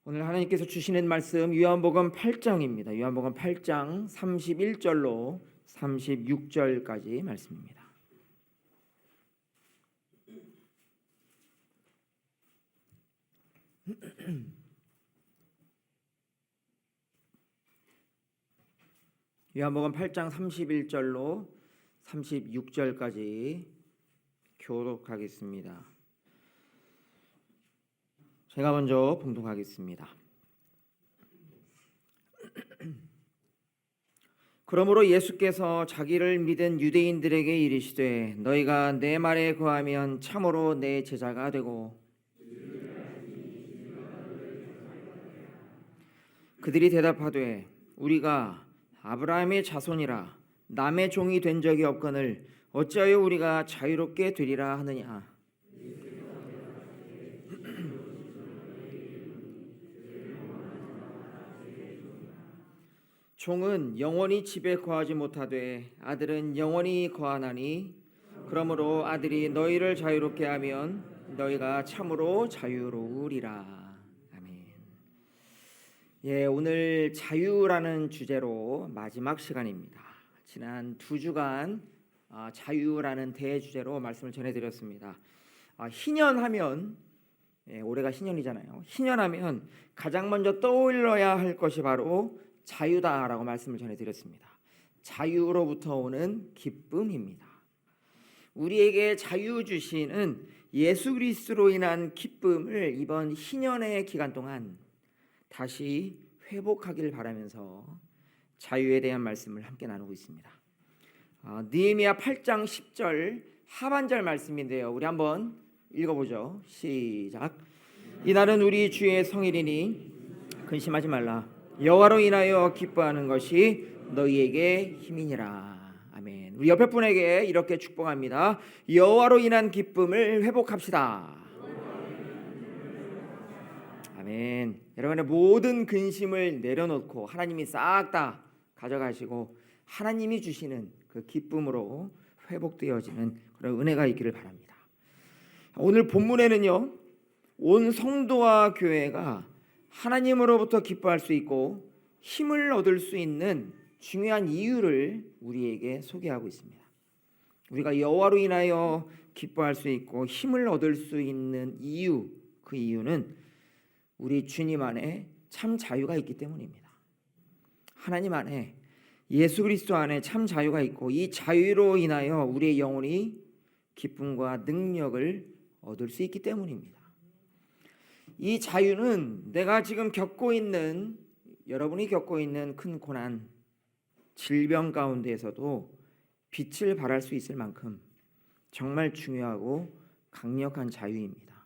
오늘 하나님께서 주시는 말씀 요한복음 8장입니다. 요한복음 8장 31절로 36절까지 말씀입니다. 요한복음 8장 31절로 36절까지 교독하겠습니다. 제가 먼저 봉독하겠습니다. 그러므로 예수께서 자기를 믿은 유대인들에게 이르시되 너희가 내 말에 거하면 참으로 내 제자가 되고 그들이 대답하되 우리가 아브라함의 자손이라 남의 종이 된 적이 없거늘 어찌하여 우리가 자유롭게 되리라 하느냐. 종은 영원히 집에 거하지 못하되 아들은 영원히 거하나니 그러므로 아들이 너희를 자유롭게 하면 너희가 참으로 자유로우리라. 아멘. 오늘 자유라는 주제로 마지막 시간입니다. 지난 2주간 자유라는 대주제로 말씀을 전해드렸습니다. 희년하면 올해가 희년이잖아요. 희년하면 가장 먼저 떠올려야 할 것이 바로 자유다라고 말씀을 전해드렸습니다. 자유로부터 오는 기쁨입니다. 우리에게 자유 주시는 예수 그리스도로 인한 기쁨을 이번 희년의 기간 동안 다시 회복하길 바라면서 자유에 대한 말씀을 함께 나누고 있습니다. 느헤미야 8장 10절 하반절 말씀인데요. 우리 한번 읽어보죠. 시작. 이날은 우리 주의 성일이니 근심하지 말라. 여호와로 인하여 기뻐하는 것이 너희에게 힘이니라. 아멘. 우리 옆에 분에게 이렇게 축복합니다. 여호와로 인한 기쁨을 회복합시다. 아멘. 여러분의 모든 근심을 내려놓고 하나님이 싹 다 가져가시고 하나님이 주시는 그 기쁨으로 회복되어지는 그런 은혜가 있기를 바랍니다. 오늘 본문에는요, 온 성도와 교회가 하나님으로부터 기뻐할 수 있고 힘을 얻을 수 있는 중요한 이유를 우리에게 소개하고 있습니다. 우리가 여호와로 인하여 기뻐할 수 있고 힘을 얻을 수 있는 이유, 그 이유는 우리 주님 안에 참 자유가 있기 때문입니다. 하나님 안에 예수 그리스도 안에 참 자유가 있고 이 자유로 인하여 우리의 영혼이 기쁨과 능력을 얻을 수 있기 때문입니다. 이 자유는 내가 지금 여러분이 겪고 있는 큰 고난, 질병 가운데에서도 빛을 발할 수 있을 만큼 정말 중요하고 강력한 자유입니다.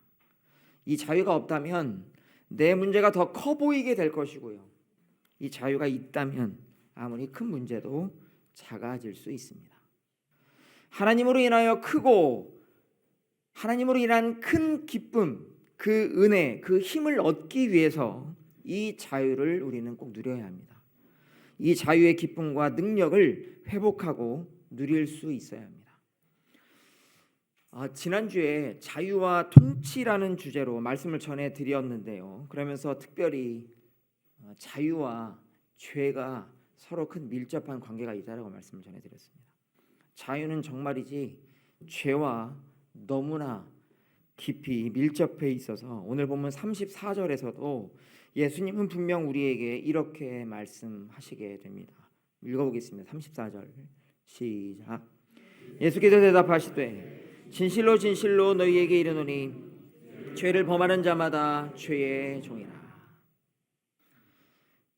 이 자유가 없다면 내 문제가 더 커 보이게 될 것이고요. 이 자유가 있다면 아무리 큰 문제도 작아질 수 있습니다. 하나님으로 인하여 크고 하나님으로 인한 큰 기쁨, 그 은혜, 그 힘을 얻기 위해서 이 자유를 우리는 꼭 누려야 합니다. 이 자유의 기쁨과 능력을 회복하고 누릴 수 있어야 합니다. 지난주에 자유와 통치라는 주제로 말씀을 전해드렸는데요. 그러면서 특별히 자유와 죄가 서로 큰 밀접한 관계가 있다고 말씀을 전해드렸습니다. 자유는 정말이지 죄와 너무나 깊이 밀접해 있어서 오늘 보면 34절에서도 예수님은 분명 우리에게 이렇게 말씀하시게 됩니다. 읽어보겠습니다. 34절 시작. 예수께서 대답하시되 진실로 진실로 너희에게 이르노니 죄를 범하는 자마다 죄의 종이라.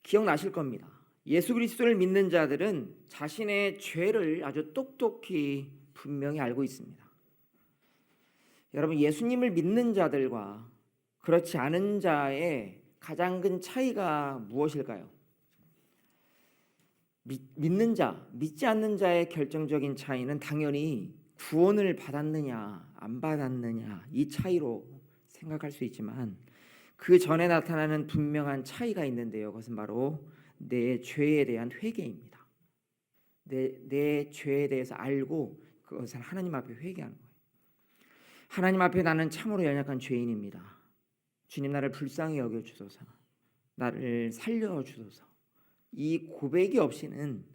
기억나실 겁니다. 예수 그리스도를 믿는 자들은 자신의 죄를 아주 똑똑히 분명히 알고 있습니다. 여러분, 예수님을 믿는 자들과 그렇지 않은 자의 가장 큰 차이가 무엇일까요? 믿는 자, 믿지 않는 자의 결정적인 차이는 당연히 구원을 받았느냐 안 받았느냐 이 차이로 생각할 수 있지만 그 전에 나타나는 분명한 차이가 있는데요. 그것은 바로 내 죄에 대한 회개입니다. 내 죄에 대해서 알고 그것을 하나님 앞에 회개하는 거예요. 하나님 앞에 나는 참으로 연약한 죄인입니다. 주님 나를 불쌍히 여겨주소서. 나를 살려주소서. 이 고백이 없이는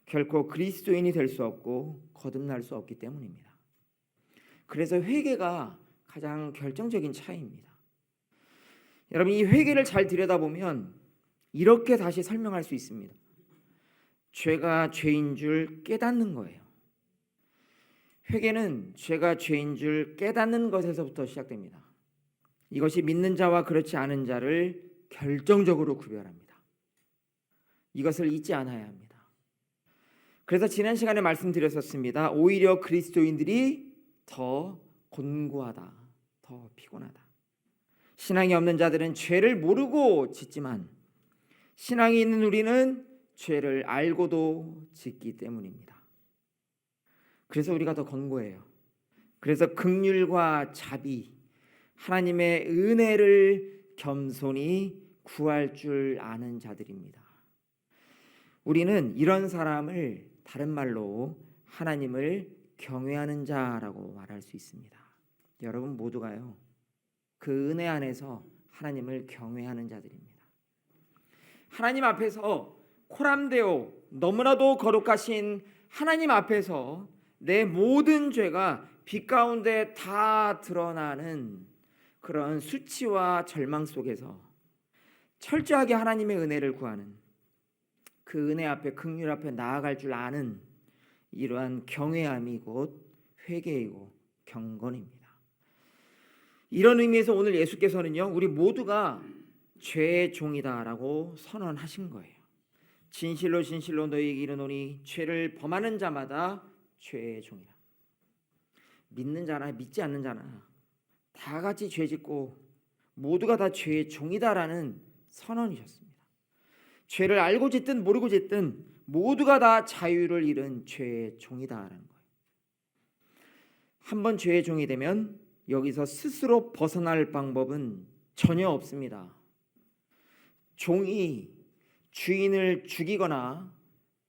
결코 그리스도인이 될 수 없고 거듭날 수 없기 때문입니다. 그래서 회개가 가장 결정적인 차이입니다. 여러분, 이 회개를 잘 들여다보면 이렇게 다시 설명할 수 있습니다. 죄가 죄인 줄 깨닫는 거예요. 회개는 죄가 죄인 줄 깨닫는 것에서부터 시작됩니다. 이것이 믿는 자와 그렇지 않은 자를 결정적으로 구별합니다. 이것을 잊지 않아야 합니다. 그래서 지난 시간에 말씀드렸었습니다. 오히려 그리스도인들이 더 곤고하다, 더 피곤하다. 신앙이 없는 자들은 죄를 모르고 짓지만 신앙이 있는 우리는 죄를 알고도 짓기 때문입니다. 그래서 우리가 더 곤고해요. 그래서 긍휼과 자비, 하나님의 은혜를 겸손히 구할 줄 아는 자들입니다. 우리는 이런 사람을 다른 말로 하나님을 경외하는 자라고 말할 수 있습니다. 여러분 모두가요, 그 은혜 안에서 하나님을 경외하는 자들입니다. 하나님 앞에서 코람데오, 너무나도 거룩하신 하나님 앞에서 내 모든 죄가 빛 가운데 다 드러나는 그런 수치와 절망 속에서 철저하게 하나님의 은혜를 구하는, 그 은혜 앞에, 긍휼 앞에 나아갈 줄 아는 이러한 경외함이 곧 회개이고 경건입니다. 이런 의미에서 오늘 예수께서는요, 우리 모두가 죄의 종이다라고 선언하신 거예요. 진실로 진실로 너희에게 이르노니 죄를 범하는 자마다 죄의 종이라. 믿는 자나 믿지 않는 자나 다 같이 죄짓고 모두가 다 죄의 종이다라는 선언이셨습니다. 죄를 알고 짓든 모르고 짓든 모두가 다 자유를 잃은 죄의 종이다라는 거예요. 한번 죄의 종이 되면 여기서 스스로 벗어날 방법은 전혀 없습니다. 종이 주인을 죽이거나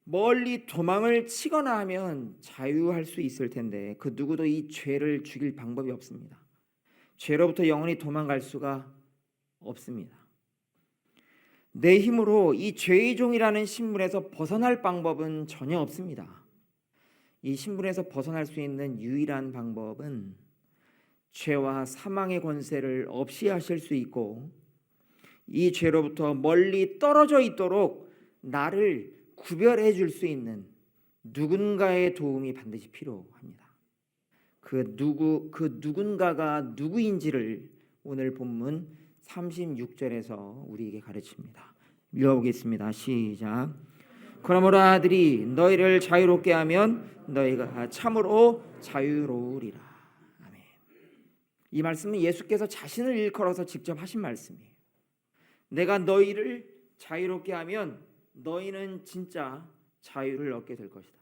멀리 도망을 치거나 하면 자유할 수 있을 텐데 그 누구도 이 죄를 죽일 방법이 없습니다. 죄로부터 영원히 도망갈 수가 없습니다. 내 힘으로 이 죄의 종이라는 신분에서 벗어날 방법은 전혀 없습니다. 이 신분에서 벗어날 수 있는 유일한 방법은 죄와 사망의 권세를 없이 하실 수 있고 이 죄로부터 멀리 떨어져 있도록 나를 구별해 줄 수 있는 누군가의 도움이 반드시 필요합니다. 그 누군가가 누구인지를 오늘 본문 36절에서 우리에게 가르칩니다. 읽어보겠습니다. 시작. 그러므로 아들이 너희를 자유롭게 하면 너희가 참으로 자유로우리라. 아멘. 이 말씀은 예수께서 자신을 일컬어서 직접 하신 말씀이에요. 내가 너희를 자유롭게 하면 너희는 진짜 자유를 얻게 될 것이다.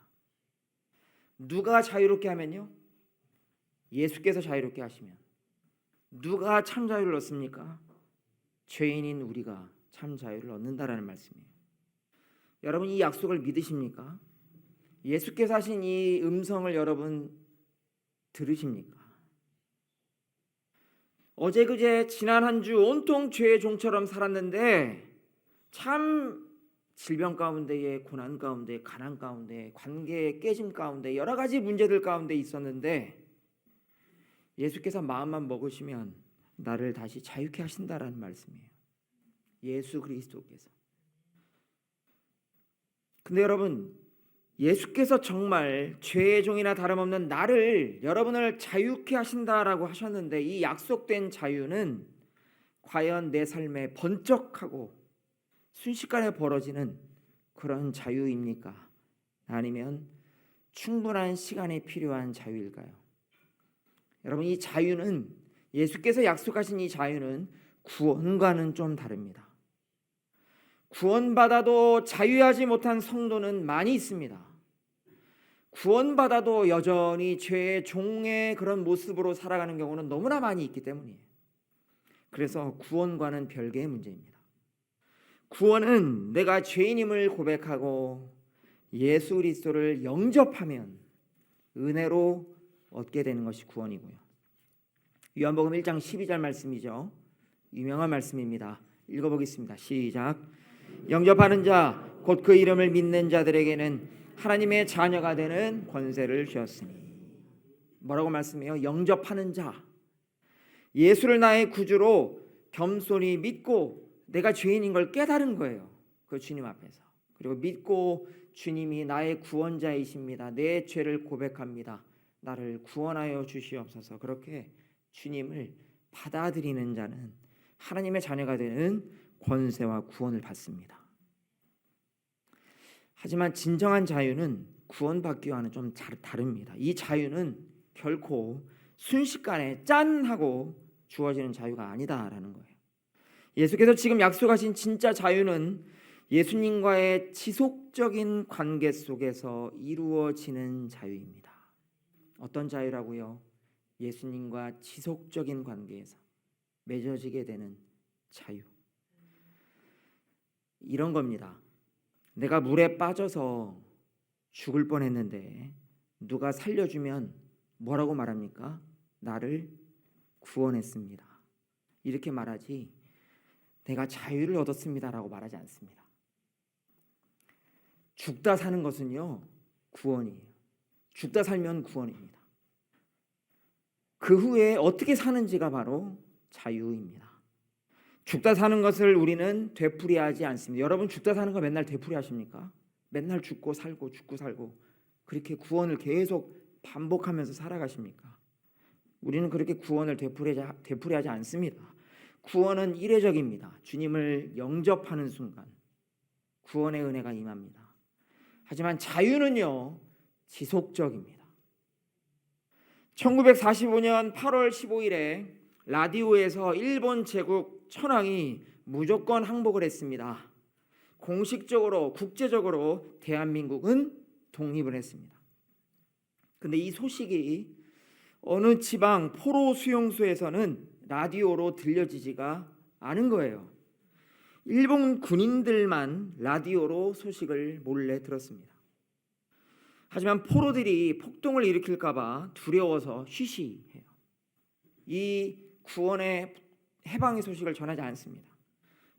누가 자유롭게 하면요? 예수께서 자유롭게 하시면. 누가 참 자유를 얻습니까? 죄인인 우리가 참 자유를 얻는다라는 말씀이에요. 여러분 이 약속을 믿으십니까? 예수께서 하신 이 음성을 여러분 들으십니까? 어제 그제 지난 한 주 온통 죄의 종처럼 살았는데 참 질병 가운데에, 고난 가운데, 가난 가운데, 관계의 깨짐 가운데 여러 가지 문제들 가운데 있었는데 예수께서 마음만 먹으시면 나를 다시 자유케 하신다라는 말씀이에요. 예수 그리스도께서. 근데 여러분 예수께서 정말 죄의 종이나 다름없는 나를, 여러분을 자유케 하신다라고 하셨는데 이 약속된 자유는 과연 내 삶에 번쩍하고 순식간에 벌어지는 그런 자유입니까? 아니면 충분한 시간이 필요한 자유일까요? 여러분 이 자유는, 예수께서 약속하신 이 자유는 구원과는 좀 다릅니다. 구원받아도 자유하지 못한 성도는 많이 있습니다. 구원받아도 여전히 죄의 종의 그런 모습으로 살아가는 경우는 너무나 많이 있기 때문이에요. 그래서 구원과는 별개의 문제입니다. 구원은 내가 죄인임을 고백하고 예수 그리스도를 영접하면 은혜로 얻게 되는 것이 구원이고요. 요한복음 1장 12절 말씀이죠. 유명한 말씀입니다. 읽어보겠습니다. 시작. 영접하는 자 곧 그 이름을 믿는 자들에게는 하나님의 자녀가 되는 권세를 주었으니. 뭐라고 말씀해요? 영접하는 자, 예수를 나의 구주로 겸손히 믿고 내가 죄인인 걸 깨달은 거예요. 그 주님 앞에서. 그리고 믿고 주님이 나의 구원자이십니다. 내 죄를 고백합니다. 나를 구원하여 주시옵소서. 그렇게 주님을 받아들이는 자는 하나님의 자녀가 되는 권세와 구원을 받습니다. 하지만 진정한 자유는 구원받기와는 좀 다릅니다. 이 자유는 결코 순식간에 짠 하고 주어지는 자유가 아니다라는 거예요. 예수께서 지금 약속하신 진짜 자유는 예수님과의 지속적인 관계 속에서 이루어지는 자유입니다. 어떤 자유라고요? 예수님과 지속적인 관계에서 맺어지게 되는 자유. 이런 겁니다. 내가 물에 빠져서 죽을 뻔했는데 누가 살려주면 뭐라고 말합니까? 나를 구원했습니다. 이렇게 말하지 내가 자유를 얻었습니다라고 말하지 않습니다. 죽다 사는 것은요 구원이에요. 죽다 살면 구원입니다. 그 후에 어떻게 사는지가 바로 자유입니다. 죽다 사는 것을 우리는 되풀이하지 않습니다. 여러분 죽다 사는 거 맨날 되풀이하십니까? 맨날 죽고 살고 죽고 살고 그렇게 구원을 계속 반복하면서 살아가십니까? 우리는 그렇게 구원을 되풀이하지 않습니다. 구원은 이례적입니다. 주님을 영접하는 순간 구원의 은혜가 임합니다. 하지만 자유는요 지속적입니다. 1945년 8월 15일에 라디오에서 일본 제국 천황이 무조건 항복을 했습니다. 공식적으로 국제적으로 대한민국은 독립을 했습니다. 근데 이 소식이 어느 지방 포로 수용소에서는 라디오로 들려지지가 않은 거예요. 일본 군인들만 라디오로 소식을 몰래 들었습니다. 하지만 포로들이 폭동을 일으킬까 봐 두려워서 쉬쉬해요. 이 구원의 해방의 소식을 전하지 않습니다.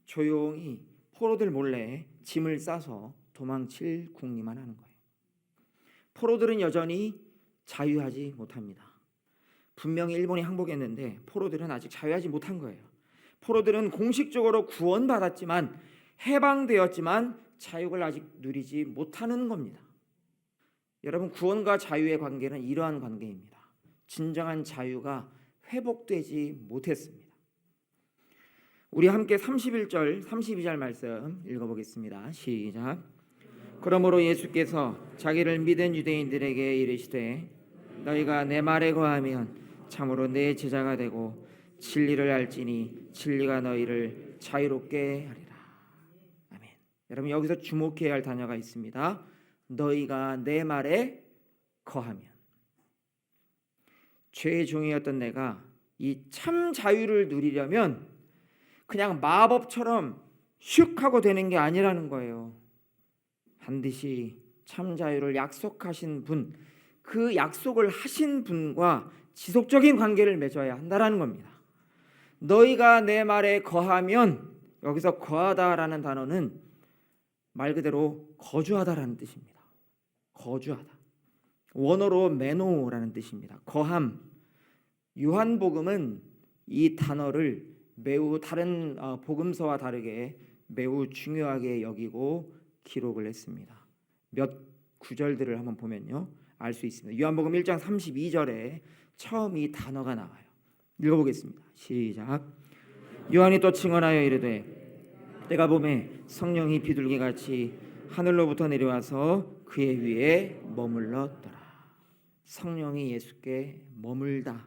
조용히 포로들 몰래 짐을 싸서 도망칠 궁리만 하는 거예요. 포로들은 여전히 자유하지 못합니다. 분명히 일본이 항복했는데 포로들은 아직 자유하지 못한 거예요. 포로들은 공식적으로 구원받았지만 해방되었지만 자유를 아직 누리지 못하는 겁니다. 여러분 구원과 자유의 관계는 이러한 관계입니다. 진정한 자유가 회복되지 못했습니다. 우리 함께 31절 32절 말씀 읽어보겠습니다. 시작. 그러므로 예수께서 자기를 믿은 유대인들에게 이르시되 너희가 내 말에 거하면 참으로 내 제자가 되고 진리를 알지니 진리가 너희를 자유롭게 하리라. 아멘. 여러분 여기서 주목해야 할 단어가 있습니다. 너희가 내 말에 거하면. 죄의 종이었던 내가 이 참 자유를 누리려면 그냥 마법처럼 슉 하고 되는 게 아니라는 거예요. 반드시 참 자유를 약속하신 분, 그 약속을 하신 분과 지속적인 관계를 맺어야 한다라는 겁니다. 너희가 내 말에 거하면, 여기서 거하다라는 단어는 말 그대로 거주하다라는 뜻입니다. 거주하다. 원어로 메노라는 뜻입니다. 거함. 요한복음은 이 단어를 매우 다른 복음서와 다르게 매우 중요하게 여기고 기록을 했습니다. 몇 구절들을 한번 보면요 알 수 있습니다. 요한복음 1장 32절에 처음 이 단어가 나와요. 읽어보겠습니다. 시작. 요한이 또 증언하여 이르되 때가 보매 성령이 비둘기같이 하늘로부터 내려와서 그의 위에 머물렀더라. 성령이 예수께 머물다,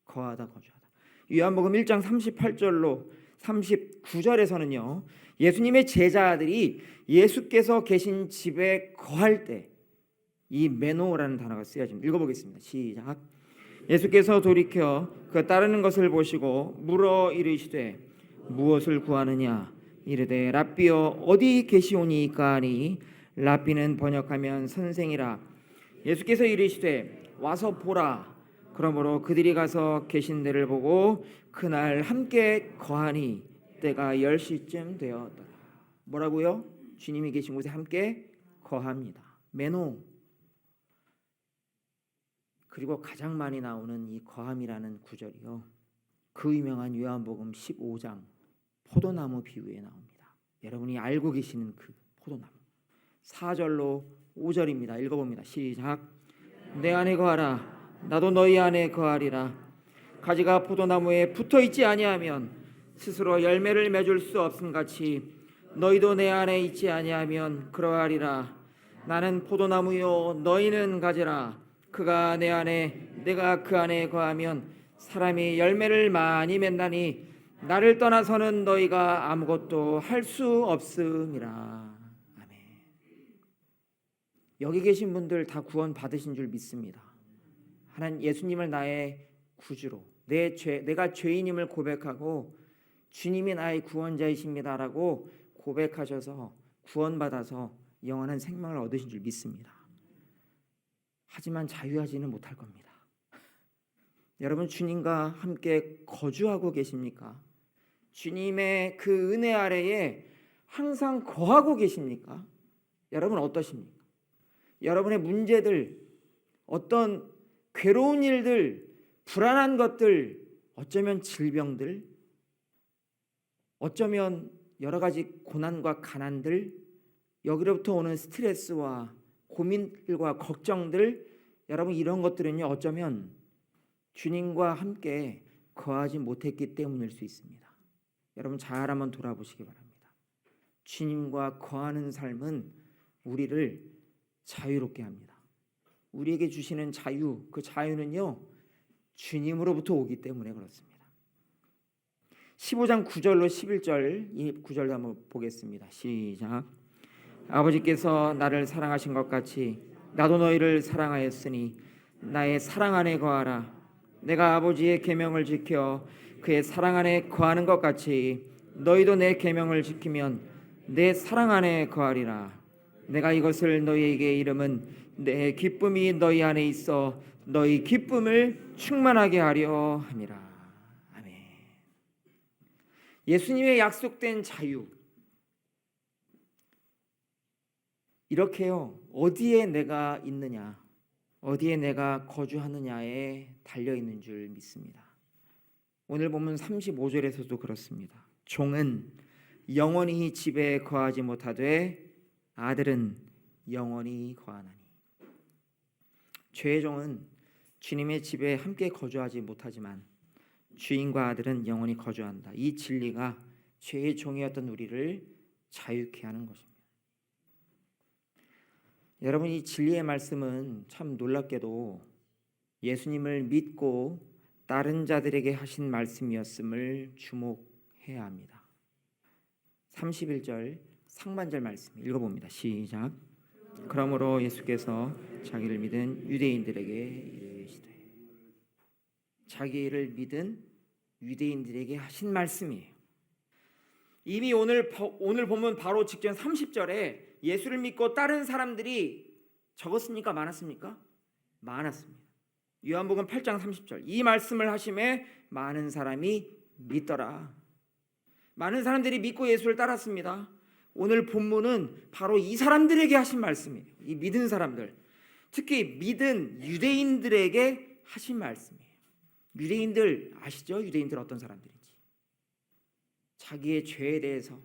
거하다, 거주하다. 요한복음 1장 38절로 39절에서는요 예수님의 제자들이 예수께서 계신 집에 거할 때 이 메노라는 단어가 쓰여집니다. 읽어보겠습니다. 시작. 예수께서 돌이켜 그 따르는 것을 보시고 물어 이르시되 무엇을 구하느냐 이르되 랍비여 어디 계시오니이까 하니 랍비는 번역하면 선생이라. 예수께서 이르시되 와서 보라. 그러므로 그들이 가서 계신 데를 보고 그날 함께 거하니 때가 10시쯤 되었더라. 뭐라고요? 주님이 계신 곳에 함께 거합니다. 매노. 그리고 가장 많이 나오는 이 거함이라는 구절이요, 그 유명한 요한복음 15장 포도나무 비유에 나옵니다. 여러분이 알고 계시는 그 포도나무. 4절로 5절입니다. 읽어봅니다. 시작. 내 안에 거하라. 나도 너희 안에 거하리라. 가지가 포도나무에 붙어 있지 아니하면 스스로 열매를 맺을 수 없음같이 너희도 내 안에 있지 아니하면 그러하리라. 나는 포도나무요 너희는 가지라. 그가 내 안에 내가 그 안에 거하면 사람이 열매를 많이 맺나니 나를 떠나서는 너희가 아무것도 할 수 없음이라. 아멘. 여기 계신 분들 다 구원 받으신 줄 믿습니다. 하나님 예수님을 나의 구주로, 내가 죄인임을 고백하고 주님이 나의 구원자이십니다라고 고백하셔서 구원받아서 영원한 생명을 얻으신 줄 믿습니다. 하지만 자유하지는 못할 겁니다. 여러분, 주님과 함께 거주하고 계십니까? 주님의 그 은혜 아래에 항상 거하고 계십니까? 여러분 어떠십니까? 여러분의 문제들, 어떤 괴로운 일들, 불안한 것들, 어쩌면 질병들, 어쩌면 여러 가지 고난과 가난들, 여기로부터 오는 스트레스와 고민들과 걱정들, 여러분 이런 것들은요, 어쩌면 주님과 함께 거하지 못했기 때문일 수 있습니다. 여러분 잘 한번 돌아보시기 바랍니다. 주님과 거하는 삶은 우리를 자유롭게 합니다. 우리에게 주시는 자유, 그 자유는요 주님으로부터 오기 때문에 그렇습니다. 15장 9절로 11절, 이 9절도 한번 보겠습니다. 시작. 아버지께서 나를 사랑하신 것 같이 나도 너희를 사랑하였으니 나의 사랑 안에 거하라. 내가 아버지의 계명을 지켜 그의 사랑 안에 거하는 것 같이 너희도 내 계명을 지키면 내 사랑 안에 거하리라. 내가 이것을 너희에게 이름은 내 기쁨이 너희 안에 있어 너희 기쁨을 충만하게 하려 함이라. 아멘. 예수님의 약속된 자유, 이렇게요 어디에 내가 있느냐, 어디에 내가 거주하느냐에 달려있는 줄 믿습니다. 오늘 보면 35절에서도 그렇습니다. 종은 영원히 집에 거하지 못하되 아들은 영원히 거하나니. 죄의 종은 주님의 집에 함께 거주하지 못하지만 주인과 아들은 영원히 거주한다. 이 진리가 죄의 종이었던 우리를 자유케 하는 것입니다. 여러분, 이 진리의 말씀은 참 놀랍게도 예수님을 믿고 다른 자들에게 하신 말씀이었음을 주목해야 합니다. 31절 상반절 말씀 읽어봅니다. 시작. 그러므로 예수께서 자기를 믿은 유대인들에게 이르시되. 자기를 믿은 유대인들에게 하신 말씀이에요. 이미 오늘 보면 바로 직전 30절에 예수를 믿고 다른 사람들이 적었습니까? 많았습니까? 많았습니다. 요한복음 8장 30절 이 말씀을 하심에 많은 사람이 믿더라. 많은 사람들이 믿고 예수를 따랐습니다. 오늘 본문은 바로 이 사람들에게 하신 말씀이에요. 이 믿은 사람들, 특히 믿은 유대인들에게 하신 말씀이에요. 유대인들 아시죠? 유대인들 어떤 사람들인지. 자기의 죄에 대해서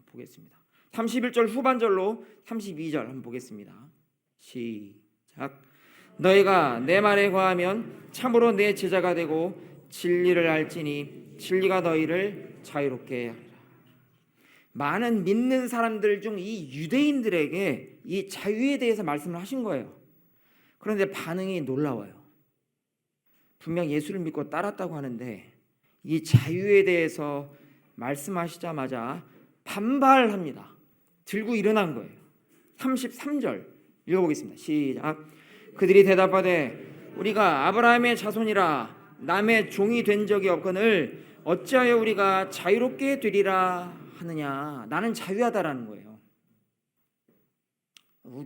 보겠습니다. 31절 후반절로 32절 한번 보겠습니다. 시작. 너희가 내 말에 거하면 참으로 내 제자가 되고 진리를 알지니 진리가 너희를 자유롭게 하리라. 많은 믿는 사람들 중 이 유대인들에게 이 자유에 대해서 말씀을 하신 거예요. 그런데 반응이 놀라워요. 분명 예수를 믿고 따랐다고 하는데 이 자유에 대해서 말씀하시자마자 반발합니다. 들고 일어난 거예요. 33절 읽어보겠습니다. 시작. 그들이 대답하되 우리가 아브라함의 자손이라 남의 종이 된 적이 없거늘 어찌하여 우리가 자유롭게 되리라 하느냐. 나는 자유하다라는 거예요.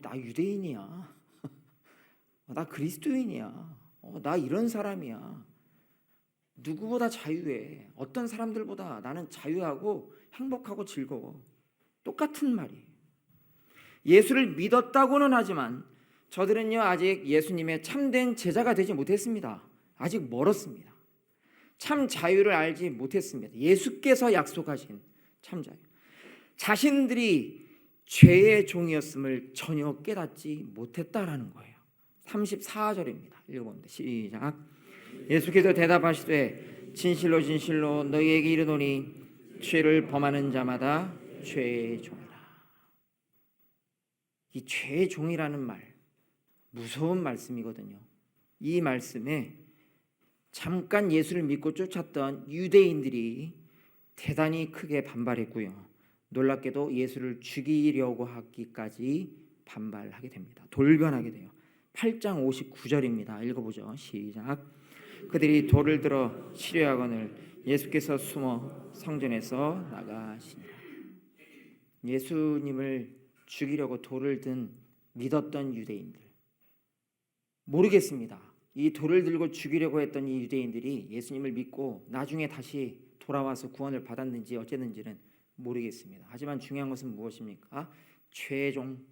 나 유대인이야. 나 그리스도인이야. 나 이런 사람이야. 누구보다 자유해. 어떤 사람들보다 나는 자유하고 행복하고 즐거워. 똑같은 말이에요. 예수를 믿었다고는 하지만 저들은요 아직 예수님의 참된 제자가 되지 못했습니다. 아직 멀었습니다. 참 자유를 알지 못했습니다. 예수께서 약속하신 참 자유. 자신들이 죄의 종이었음을 전혀 깨닫지 못했다라는 거예요. 34절입니다. 읽어봅니다. 시작. 예수께서 대답하시되 진실로 진실로 너희에게 이르노니 죄를 범하는 자마다 죄의 종이라. 이 죄의 종이라는 말 무서운 말씀이거든요. 이 말씀에 잠깐 예수를 믿고 쫓았던 유대인들이 대단히 크게 반발했고요. 놀랍게도 예수를 죽이려고 하기까지 반발하게 됩니다. 돌변하게 돼요. 8장 59절입니다. 읽어보죠. 시작. 그들이 돌을 들어 치려하거늘 예수께서 숨어 성전에서 나가시니라. 예수님을 죽이려고 돌을 든 믿었던 유대인들 모르겠습니다. 이 돌을 들고 죽이려고 했던 이 유대인들이 예수님을 믿고 나중에 다시 돌아와서 구원을 받았는지 어쨌는지는 모르겠습니다. 하지만 중요한 것은 무엇입니까? 죄의 종,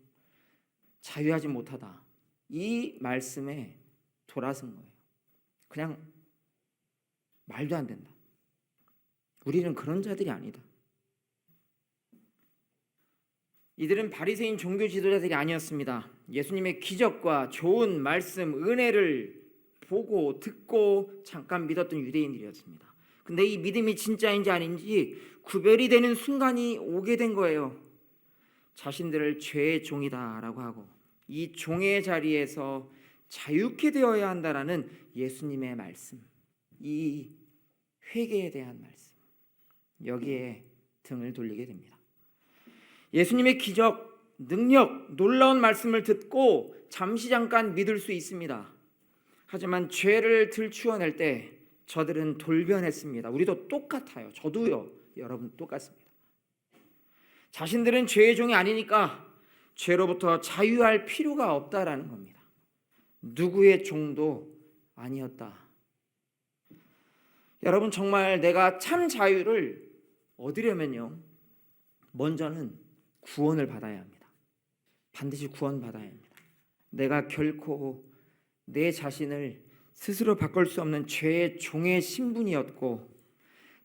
자유하지 못하다. 이 말씀에 돌아선 거예요. 그냥 말도 안 된다. 우리는 그런 자들이 아니다. 이들은 바리새인 종교 지도자들이 아니었습니다. 예수님의 기적과 좋은 말씀, 은혜를 보고 듣고 잠깐 믿었던 유대인들이었습니다. 근데 이 믿음이 진짜인지 아닌지 구별이 되는 순간이 오게 된 거예요. 자신들을 죄의 종이다라고 하고 이 종의 자리에서 자유케 되어야 한다라는 예수님의 말씀, 이 회개에 대한 말씀, 여기에 등을 돌리게 됩니다. 예수님의 기적, 능력, 놀라운 말씀을 듣고 잠깐 믿을 수 있습니다. 하지만 죄를 들추어낼 때 저들은 돌변했습니다. 우리도 똑같아요. 저도요. 여러분 똑같습니다. 자신들은 죄의 종이 아니니까 죄로부터 자유할 필요가 없다라는 겁니다. 누구의 종도 아니었다. 여러분 정말 내가 참 자유를 얻으려면요. 먼저는 구원을 받아야 합니다. 반드시 구원받아야 합니다. 내가 결코 내 자신을 스스로 바꿀 수 없는 죄의 종의 신분이었고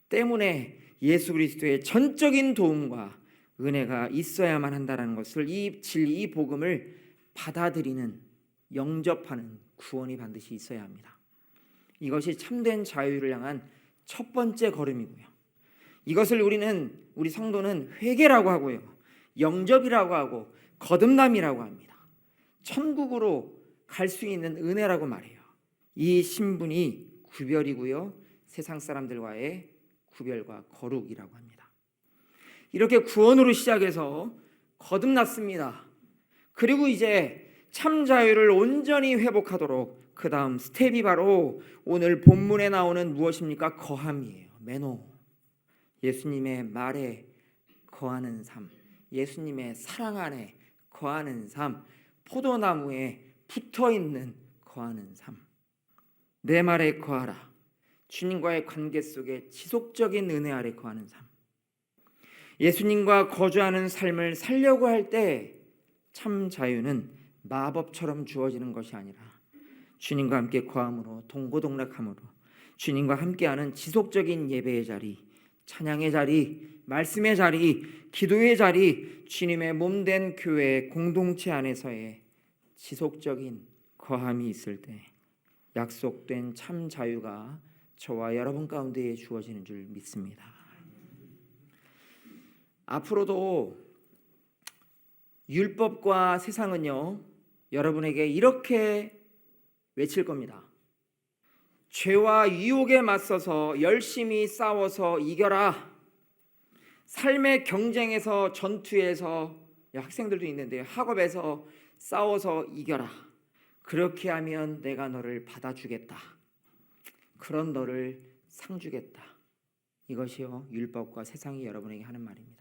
때문에 예수 그리스도의 전적인 도움과 은혜가 있어야만 한다는 것을 이 진리, 이 복음을 받아들이는, 영접하는 구원이 반드시 있어야 합니다. 이것이 참된 자유를 향한 첫 번째 걸음이고요. 이것을 우리 성도는 회개라고 하고요. 영접이라고 하고 거듭남이라고 합니다. 천국으로 갈 수 있는 은혜라고 말해요. 이 신분이 구별이고요. 세상 사람들과의 구별과 거룩이라고 합니다. 이렇게 구원으로 시작해서 거듭났습니다. 그리고 이제 참 자유를 온전히 회복하도록 그 다음 스텝이 바로 오늘 본문에 나오는 무엇입니까? 거함이에요. 매너. 예수님의 말에 거하는 삶, 예수님의 사랑 안에 거하는 삶, 포도나무에 붙어있는 거하는 삶. 내 말에 거하라. 주님과의 관계 속에 지속적인 은혜 아래 거하는 삶. 예수님과 거주하는 삶을 살려고 할 때 참 자유는 마법처럼 주어지는 것이 아니라 주님과 함께 거함으로, 동고동락함으로, 주님과 함께하는 지속적인 예배의 자리, 찬양의 자리, 말씀의 자리, 기도의 자리, 주님의 몸된 교회 공동체 안에서의 지속적인 거함이 있을 때 약속된 참 자유가 저와 여러분 가운데에 주어지는 줄 믿습니다. 앞으로도 율법과 세상은요, 여러분에게 이렇게 외칠 겁니다. 죄와 유혹에 맞서서 열심히 싸워서 이겨라. 삶의 경쟁에서, 전투에서, 학생들도 있는데요, 학업에서 싸워서 이겨라. 그렇게 하면 내가 너를 받아주겠다. 그런 너를 상 주겠다. 이것이요, 율법과 세상이 여러분에게 하는 말입니다.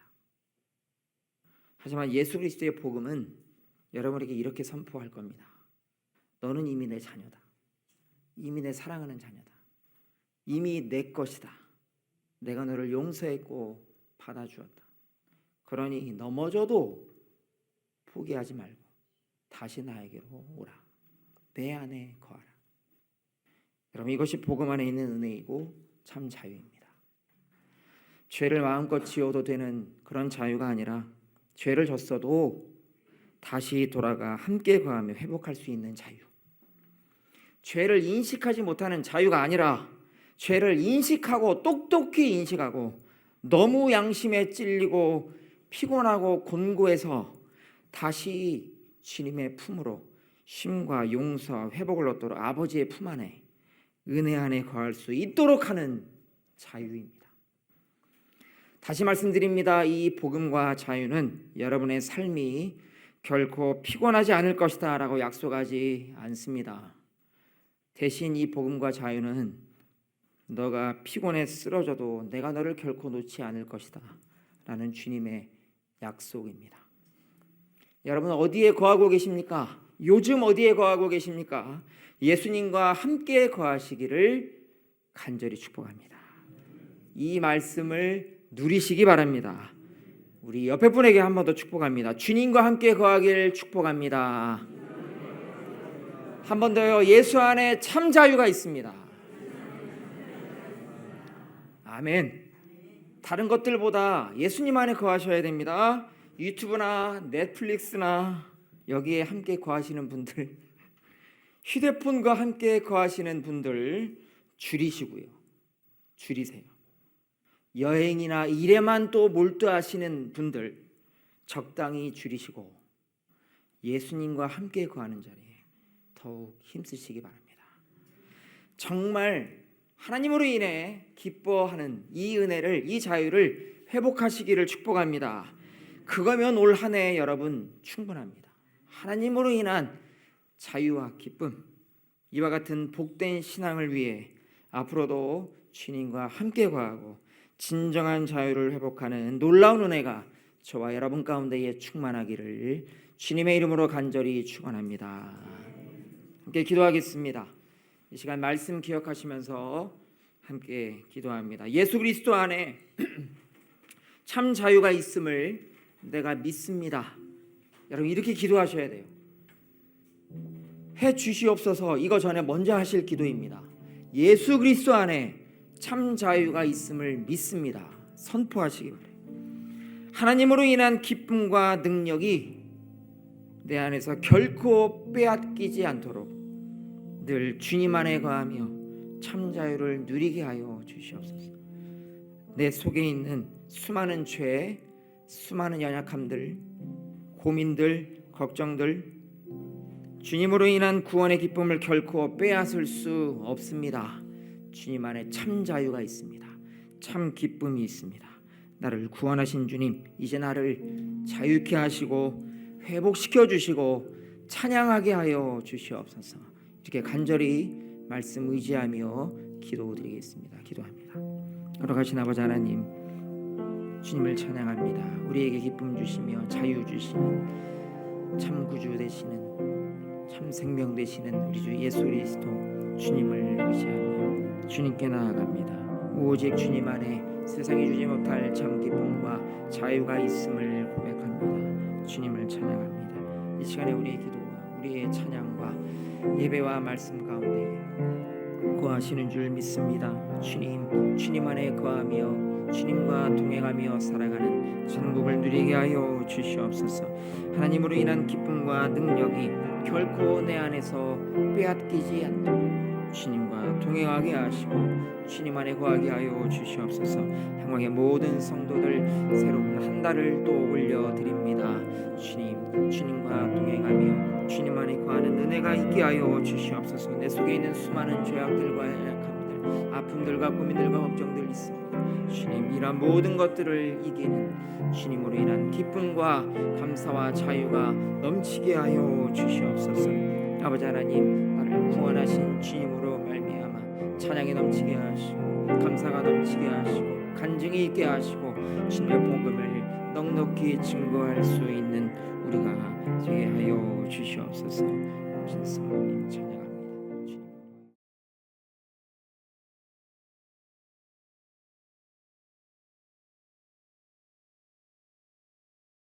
하지만 예수 그리스도의 복음은 여러분에게 이렇게 선포할 겁니다. 너는 이미 내 자녀다. 이미 내 사랑하는 자녀다. 이미 내 것이다. 내가 너를 용서했고 받아주었다. 그러니 넘어져도 포기하지 말고 다시 나에게로 오라. 내 안에 거하라. 여러분, 이것이 복음 안에 있는 은혜이고 참 자유입니다. 죄를 마음껏 지어도 되는 그런 자유가 아니라 죄를 졌어도 다시 돌아가 함께 거하며 회복할 수 있는 자유. 죄를 인식하지 못하는 자유가 아니라 죄를 인식하고 똑똑히 인식하고 너무 양심에 찔리고 피곤하고 곤고해서 다시 주님의 품으로 쉼과 용서와 회복을 얻도록 아버지의 품 안에 은혜 안에 거할 수 있도록 하는 자유입니다. 다시 말씀드립니다. 이 복음과 자유는 여러분의 삶이 결코 피곤하지 않을 것이다 라고 약속하지 않습니다. 대신 이 복음과 자유는 너가 피곤해 쓰러져도 내가 너를 결코 놓지 않을 것이다 라는 주님의 약속입니다. 여러분, 어디에 거하고 계십니까? 요즘 어디에 거하고 계십니까? 예수님과 함께 거하시기를 간절히 축복합니다. 이 말씀을 누리시기 바랍니다. 우리 옆에 분에게 한 번 더 축복합니다. 주님과 함께 거하기를 축복합니다. 한 번 더요. 예수 안에 참 자유가 있습니다. 아멘. 다른 것들보다 예수님 안에 거하셔야 됩니다. 유튜브나 넷플릭스나 여기에 함께 거하시는 분들, 휴대폰과 함께 거하시는 분들 줄이시고요. 줄이세요. 여행이나 일에만 또 몰두하시는 분들 적당히 줄이시고 예수님과 함께 거하는 자리에 더욱 힘쓰시기 바랍니다. 정말 하나님으로 인해 기뻐하는 이 은혜를, 이 자유를 회복하시기를 축복합니다. 그거면 올 한 해 여러분 충분합니다. 하나님으로 인한 자유와 기쁨, 이와 같은 복된 신앙을 위해 앞으로도 주님과 함께 거하고 진정한 자유를 회복하는 놀라운 은혜가 저와 여러분 가운데에 충만하기를 주님의 이름으로 간절히 축원합니다. 함께 기도하겠습니다. 이 시간 말씀 기억하시면서 함께 기도합니다. 예수 그리스도 안에 참 자유가 있음을 내가 믿습니다. 여러분, 이렇게 기도하셔야 돼요. 해 주시옵소서. 이거 전에 먼저 하실 기도입니다. 예수 그리스도 안에 참 자유가 있음을 믿습니다. 선포하시기 바랍니다. 하나님으로 인한 기쁨과 능력이 내 안에서 결코 빼앗기지 않도록 늘 주님 안에 거하며 참 자유를 누리게 하여 주시옵소서. 내 속에 있는 수많은 죄, 수많은 연약함들, 고민들, 걱정들, 주님으로 인한 구원의 기쁨을 결코 빼앗을 수 없습니다. 주님 안에 참 자유가 있습니다. 참 기쁨이 있습니다. 나를 구원하신 주님, 이제 나를 자유케 하시고 회복시켜 주시고 찬양하게 하여 주시옵소서. 이렇게 간절히 말씀 의지하며 기도드리겠습니다. 기도합니다. 걸어가신 아버지 하나님, 주님을 찬양합니다. 우리에게 기쁨 주시며 자유 주시는 참 구주 되시는 참 생명 되시는 우리 주 예수 그리스도 주님을 의지하며 주님께 나아갑니다. 오직 주님 안에 세상이 주지 못할 참 기쁨과 자유가 있음을 고백합니다. 주님을 찬양합니다. 이 시간에 우리의 기도와 우리의 찬양과 예배와 말씀 가운데 거하시는 줄 믿습니다. 주님 안에 거하며 주님과 동행하며 살아가는 천국을 누리게 하여 주시옵소서. 하나님으로 인한 기쁨과 능력이 결코 내 안에서 빼앗기지 않도록 주님과 동행하게 하시고 주님 안에 거하게 하여 주시옵소서. 향방의 모든 성도들 새로운 한 달을 또 올려드립니다. 주님과 동행하며 주님 안에 거하는 은혜가 있게 하여 주시옵소서. 내 속에 있는 수많은 죄악들과 연약함들, 아픔들과 고민들과 걱정들 있습니다. 주님, 이러한 모든 것들을 이기는 주님으로 인한 기쁨과 감사와 자유가 넘치게 하여 주시옵소서. 아버지 하나님, 나를 구원하신 주님으로 말미암아 찬양이 넘치게 하시고 감사가 넘치게 하시고 간증이 있게 하시고 주님의 복음을 넉넉히 증거할 수 있는 우리가 되게 하여 주시옵소서. 신성님 찬양